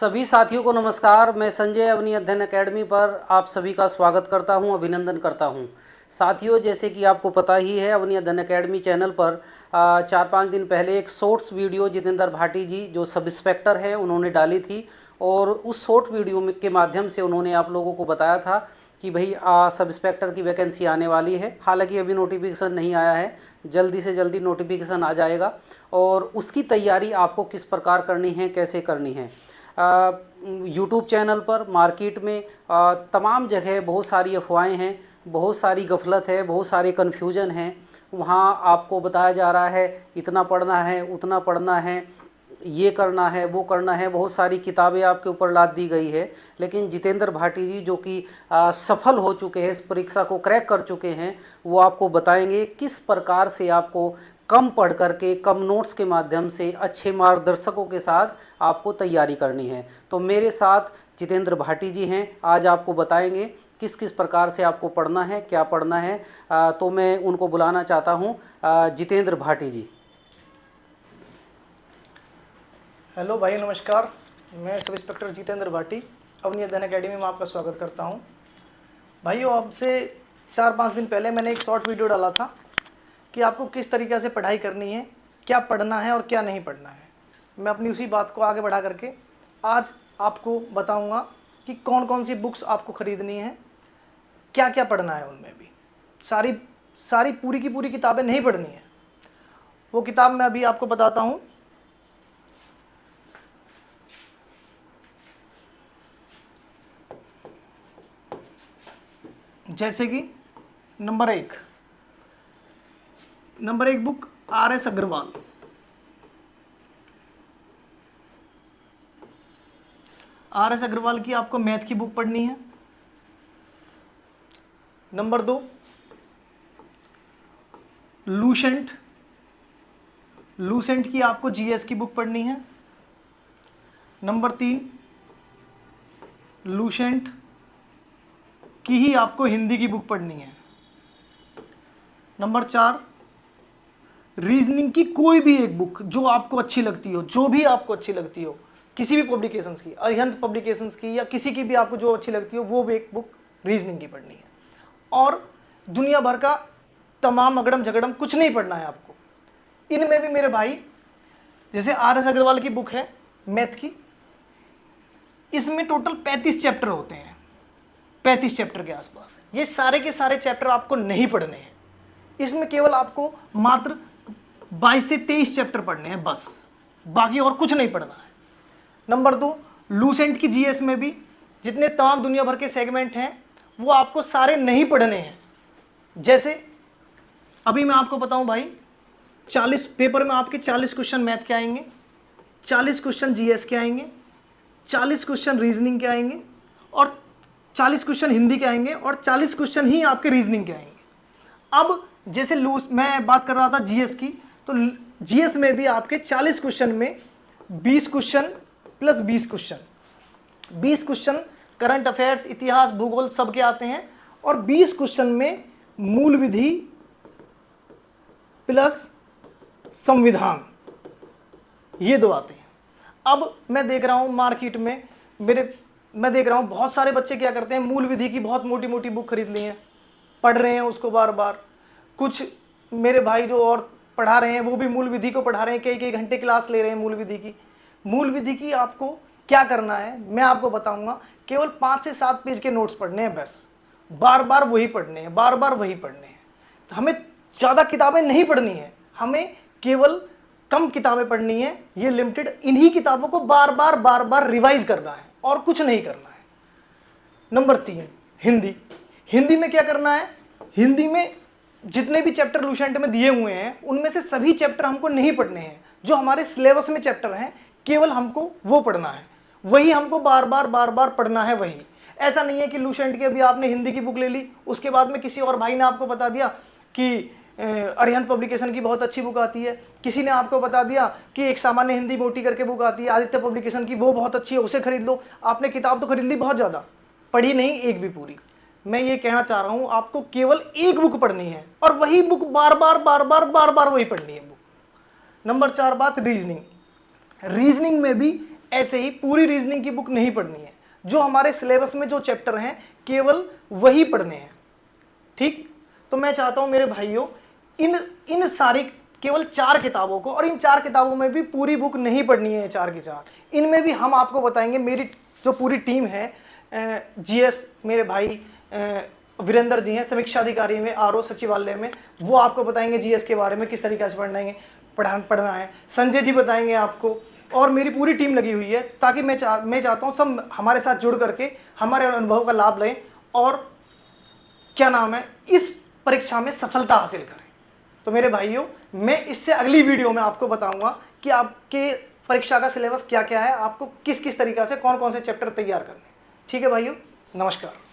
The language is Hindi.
सभी साथियों को नमस्कार। मैं संजय अवनी अध्ययन एकेडमी पर आप सभी का स्वागत करता हूं, अभिनंदन करता हूं। साथियों, जैसे कि आपको पता ही है, अवनी अध्ययन एकेडमी चैनल पर 4-5 दिन पहले एक शॉर्ट्स वीडियो जितेंद्र भाटी जी जो सब इंस्पेक्टर हैं उन्होंने डाली थी, और उस शॉर्ट वीडियो के माध्यम से उन्होंने आप लोगों को बताया था कि भाई सब इंस्पेक्टर की वैकेंसी आने वाली है। हालांकि अभी नोटिफिकेशन नहीं आया है, जल्दी से जल्दी नोटिफिकेशन आ जाएगा, और उसकी तैयारी आपको किस प्रकार करनी है, कैसे करनी है। यूट्यूब चैनल पर, मार्केट में, तमाम जगह बहुत सारी अफवाहें हैं, बहुत सारी गफलत है, बहुत सारे कन्फ्यूजन हैं। वहाँ आपको बताया जा रहा है इतना पढ़ना है, उतना पढ़ना है, ये करना है, वो करना है, बहुत सारी किताबें आपके ऊपर लाद दी गई है। लेकिन जितेंद्र भाटी जी जो कि सफल हो चुके हैं, इस परीक्षा को क्रैक कर चुके हैं, वो आपको बताएंगे किस प्रकार से आपको कम पढ़ करके, कम नोट्स के माध्यम से, अच्छे मार्गदर्शकों के साथ आपको तैयारी करनी है। तो मेरे साथ जितेंद्र भाटी जी हैं, आज आपको बताएंगे किस किस प्रकार से आपको पढ़ना है, क्या पढ़ना है। तो मैं उनको बुलाना चाहता हूं, जितेंद्र भाटी जी। हेलो भाई, नमस्कार। मैं सब इंस्पेक्टर जितेंद्र भाटी अवनी अध्ययन एकेडमी में आपका स्वागत करता हूं। भाइयों, आपसे 4-5 दिन पहले मैंने एक शॉर्ट वीडियो डाला था कि आपको किस तरीक़े से पढ़ाई करनी है, क्या पढ़ना है और क्या नहीं पढ़ना है। मैं अपनी उसी बात को आगे बढ़ा करके आज आपको बताऊंगा कि कौन कौन सी बुक्स आपको ख़रीदनी है, क्या क्या पढ़ना है। उनमें भी सारी पूरी की पूरी किताबें नहीं पढ़नी है। वो किताब मैं अभी आपको बताता हूँ। जैसे कि नंबर एक book RS Agarwal. RS Agarwal की आपको मैथ की बुक पढ़नी है। नंबर 2 लूसेंट की आपको GS की बुक पढ़नी है। नंबर 3 लूसेंट की ही आपको हिंदी की बुक पढ़नी है। नंबर 4 रीजनिंग की कोई भी एक बुक जो आपको अच्छी लगती हो, जो भी आपको अच्छी लगती हो, किसी भी पब्लिकेशंस की, अरिहंत पब्लिकेशंस की या किसी की भी आपको जो अच्छी लगती हो, वो भी एक बुक रीजनिंग की पढ़नी है। और दुनिया भर का तमाम अगड़म झगड़म कुछ नहीं पढ़ना है आपको। इनमें भी मेरे भाई, जैसे RS अग्रवाल की बुक है मैथ की, इसमें टोटल 35 चैप्टर होते हैं, 35 चैप्टर के आसपास। ये सारे के सारे चैप्टर आपको नहीं पढ़ने हैं। इसमें केवल आपको मात्र 22 से 23 चैप्टर पढ़ने हैं बस, बाकी और कुछ नहीं पढ़ना है। नंबर 2 लूसेंट की GS में भी जितने तमाम दुनिया भर के सेगमेंट हैं वो आपको सारे नहीं पढ़ने हैं। जैसे अभी मैं आपको बताऊं भाई, 40 पेपर में आपके 40 क्वेश्चन मैथ के आएंगे, 40 क्वेश्चन GS के आएंगे, 40 क्वेश्चन रीजनिंग के आएंगे, और 40 क्वेश्चन हिंदी के आएंगे, और 40 क्वेश्चन ही आपके रीजनिंग के आएंगे। अब जैसे मैं बात कर रहा था GS की, तो GS में भी आपके 40 क्वेश्चन में 20 question plus 20 question, 20 question current affairs, इतिहास, भूगोल सब के आते हैं, और 20 क्वेश्चन में मूल विधि प्लस संविधान, ये 2 आते हैं। अब मैं देख रहा हूँ मार्केट में मैं देख रहा हूँ बहुत सारे बच्चे क्या करते हैं, मूल विधि की बहुत मोटी मोटी बुक खरीद ली हैं, पढ़ रहे हैं उसको बार बार। कुछ मेरे भाई जो और पढ़ा रहे हैं वो भी मूल विधि को पढ़ा रहे हैं, कई घंटे क्लास ले रहे हैं मूल विधि की। मूल विधि की आपको क्या करना है मैं आपको बताऊंगा। केवल 5 से 7 पेज के नोट्स पढ़ने हैं बस, बार बार वही पढ़ने हैं, बार बार वही पढ़ने हैं। तो हमें ज़्यादा किताबें नहीं पढ़नी है, हमें केवल कम किताबें पढ़नी है। ये लिमिटेड, इन्हीं किताबों को बार बार रिवाइज करना है और कुछ नहीं करना है। नंबर 3 हिंदी में क्या करना है, हिंदी में जितने भी चैप्टर लूसेंट में दिए हुए हैं उनमें से सभी चैप्टर हमको नहीं पढ़ने हैं। जो हमारे सिलेबस में चैप्टर हैं केवल हमको वो पढ़ना है, वही हमको बार बार पढ़ना है। वही, ऐसा नहीं है कि लूसेंट की अभी आपने हिंदी की बुक ले ली, उसके बाद में किसी और भाई ने आपको बता दिया कि अरिहंत पब्लिकेशन की बहुत अच्छी बुक आती है, किसी ने आपको बता दिया कि एक सामान्य हिंदी मोटी करके बुक आती है आदित्य पब्लिकेशन की, वो बहुत अच्छी है, उसे खरीद लो। आपने किताब तो खरीद ली, बहुत ज़्यादा पढ़ी नहीं एक भी पूरी। मैं ये कहना चाह रहा हूँ आपको केवल एक बुक पढ़नी है, और वही बुक बार बार वही पढ़नी है बुक। नंबर 4 बात रीजनिंग में भी ऐसे ही पूरी रीजनिंग की बुक नहीं पढ़नी है। जो हमारे सिलेबस में जो चैप्टर हैं केवल वही पढ़ने हैं, ठीक। तो मैं चाहता हूं मेरे भाइयों, इन सारी केवल 4 किताबों को, और इन 4 किताबों में भी पूरी बुक नहीं पढ़नी है 4 की 4, इनमें भी हम आपको बताएंगे। मेरी जो पूरी टीम है, जीएस मेरे भाई वीरेंद्र जी हैं समीक्षा अधिकारी में, आरओ सचिवालय में, वो आपको बताएंगे जीएस के बारे में किस तरीके से पढ़ना है। संजय जी बताएंगे आपको, और मेरी पूरी टीम लगी हुई है, ताकि मैं चाहता हूँ सब हमारे साथ जुड़ करके हमारे अनुभव का लाभ लें और क्या नाम है, इस परीक्षा में सफलता हासिल करें। तो मेरे भाइयों, मैं इससे अगली वीडियो में आपको बताऊंगा कि आपके परीक्षा का सिलेबस क्या क्या है, आपको किस किस तरीक़ा से कौन कौन से चैप्टर तैयार करने। ठीक है भाइयों, नमस्कार।